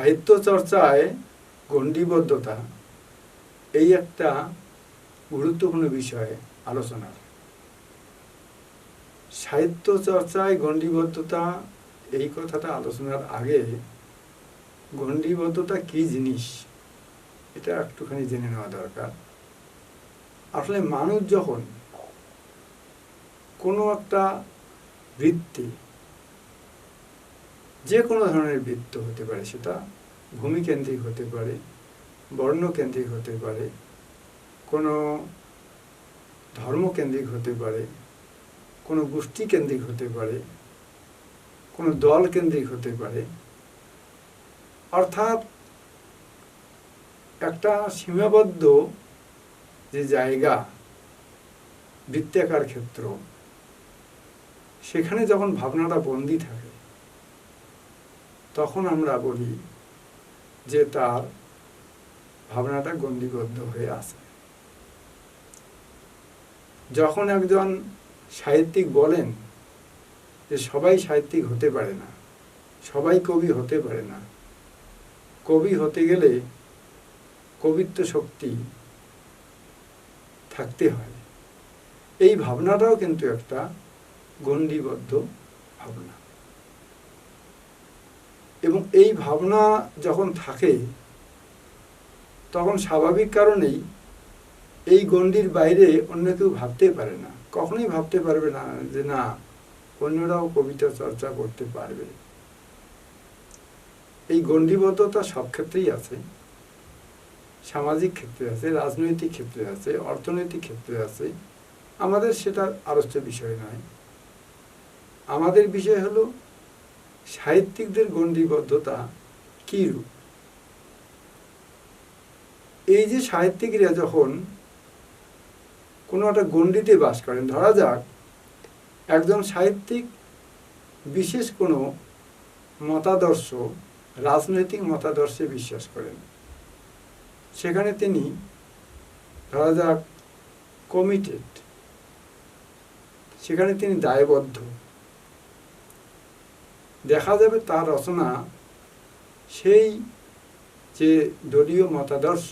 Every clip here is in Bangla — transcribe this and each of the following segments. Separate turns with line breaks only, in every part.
সাহিত্য চর্চায় গণ্ডিবদ্ধতা এই একটা গুরুত্বপূর্ণ বিষয় আলোচনার। সাহিত্য চর্চায় গণ্ডিবদ্ধতা এই কথাটা আলোচনার আগে গণ্ডিবদ্ধতা কি জিনিস এটা একটুখানি জেনে নেওয়া দরকার। আসলে মানুষ যখন কোনো একটা বৃত্তি, যে কোনো ধরনের বৃত্ত হতে পারে, সেটা ভূমিকেন্দ্রিক হতে পারে, বর্ণকেন্দ্রিক হতে পারে, কোনো ধর্মকেন্দ্রিক হতে পারে, কোনো গোষ্ঠীকেন্দ্রিক হতে পারে, কোনো দল কেন্দ্রিক হতে পারে, অর্থাৎ একটা সীমাবদ্ধ যে জায়গা, বৃত্তাকার ক্ষেত্র, সেখানে যখন ভাবনাটা বন্দী থাকে তখন আমরা বলি যে তার ভাবনাটা গণ্ডিবদ্ধ হয়ে আছে। যখন একজন সাহিত্যিক বলেন যে সবাই সাহিত্যিক হতে পারে না, সবাই কবি হতে পারে না, কবি হতে গেলে কবিত্ব শক্তি থাকতে হয়, এই ভাবনাটাও কিন্তু একটা গণ্ডিবদ্ধ ভাবনা। এবং এই ভাবনা যখন থাকে তখন স্বাভাবিক কারণেই এই গণ্ডির বাইরে অন্য কেউ ভাবতে পারে না, কখনোই ভাবতে পারবে না যে না অন্যরাও কবিতা চর্চা করতে পারবে। এই গণ্ডিবদ্ধতা সব ক্ষেত্রেই আছে, সামাজিক ক্ষেত্রে আছে, রাজনৈতিক ক্ষেত্রে আছে, অর্থনৈতিক ক্ষেত্রে আছে। আমাদের সেটা আলোচ্য বিষয় নয়। আমাদের বিষয় হলো সাহিত্যিকদের গণ্ডিবদ্ধতা কি রূপ। এই যে সাহিত্যিকরা যখন কোনো একটা গণ্ডিতে বাস করেন, ধরা যাক একজন সাহিত্যিক বিশেষ কোনো মতাদর্শ, রাজনৈতিক মতাদর্শে বিশ্বাস করেন, সেখানে তিনি ধরা যাক কমিটেড, সেখানে তিনি দায়বদ্ধ। দেখা যাবে তার রচনা সেই যে দলীয় মতাদর্শ,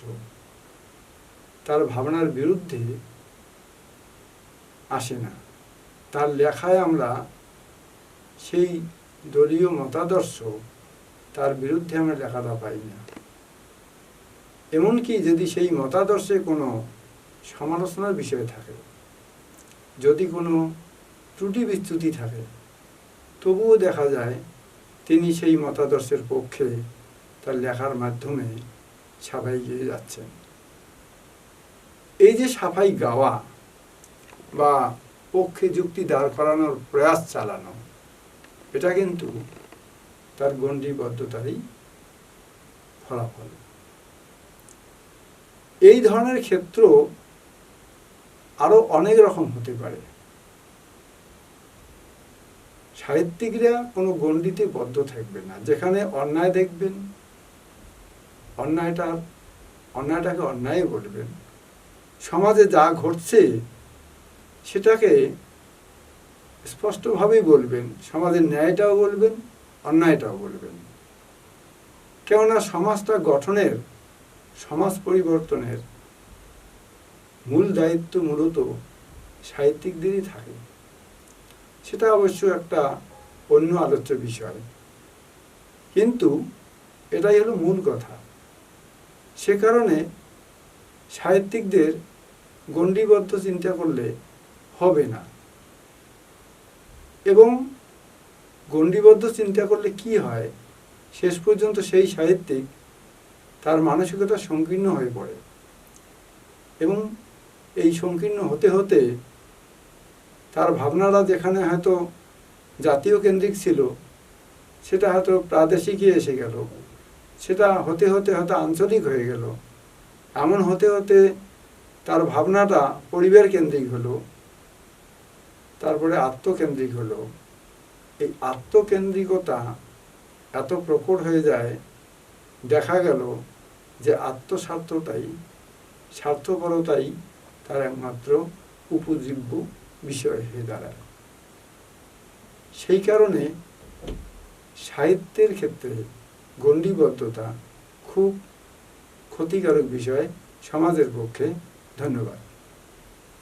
তার ভাবনার বিরুদ্ধে আসে না। তার লেখায় আমরা সেই দলীয় মতাদর্শ, তার বিরুদ্ধে আমরা লেখাটা পাই না। এমনকি যদি সেই মতাদর্শে কোনো সমালোচনার বিষয় থাকে, যদি কোনো ত্রুটি বিচ্যুতি থাকে, তবুও দেখা যায় তিনি সেই মতাদর্শের পক্ষে তার লেখার মাধ্যমে সাফাই গেয়ে যাচ্ছেন। এই যে সাফাই গাওয়া বা পক্ষে যুক্তি দাঁড় করানোর প্রয়াস চালানো, এটা কিন্তু তার গণ্ডিবদ্ধতারই ফলাফল। এই ধরনের ক্ষেত্র আরো অনেক রকম হতে পারে। সাহিত্যিকরা কোনো গণ্ডিতে বদ্ধ থাকবে না। যেখানে অন্যায় দেখবেন, অন্যায়টাকে অন্যায় বলবেন, সমাজে যা ঘটছে সেটাকে স্পষ্টভাবেই বলবেন, সমাজের ন্যায়টাও বলবেন, অন্যায়টাও বলবেন। কেননা সমাজটা গঠনের, সমাজ পরিবর্তনের মূল দায়িত্ব মূলত সাহিত্যিকদেরই থাকে। সেটা অবশ্য একটা অন্য আলোচ্য বিষয়, কিন্তু এটাই হলো মূল কথা। সে কারণে সাহিত্যিকদের গণ্ডিবদ্ধ চিন্তা করলে হবে না। এবং গণ্ডিবদ্ধ চিন্তা করলে কি হয়, শেষ পর্যন্ত সেই সাহিত্যিক তার মানসিকতা সংকীর্ণ হয়ে পড়ে। এবং এই সংকীর্ণ হতে হতে তার ভাবনাটা যেখানে হয়তো জাতীয় কেন্দ্রিক ছিল, সেটা হয়তো প্রাদেশিকে এসে গেল, সেটা হতে হতে হয়তো আঞ্চলিক হয়ে গেল, এমন হতে হতে তার ভাবনাটা পরিবার কেন্দ্রিক হলো, তারপরে আত্মকেন্দ্রিক হলো। এই আত্মকেন্দ্রিকতা এত প্রকট হয়ে যায়, দেখা গেল যে আত্মস্বার্থতাই, স্বার্থপরতাই তার একমাত্র উপজীব্য বিষয় হয়ে দাঁড়ায়। সেই কারণে সাহিত্যের ক্ষেত্রে গণ্ডিবদ্ধতা খুব ক্ষতিকারক বিষয় সমাজের পক্ষে। ধন্যবাদ।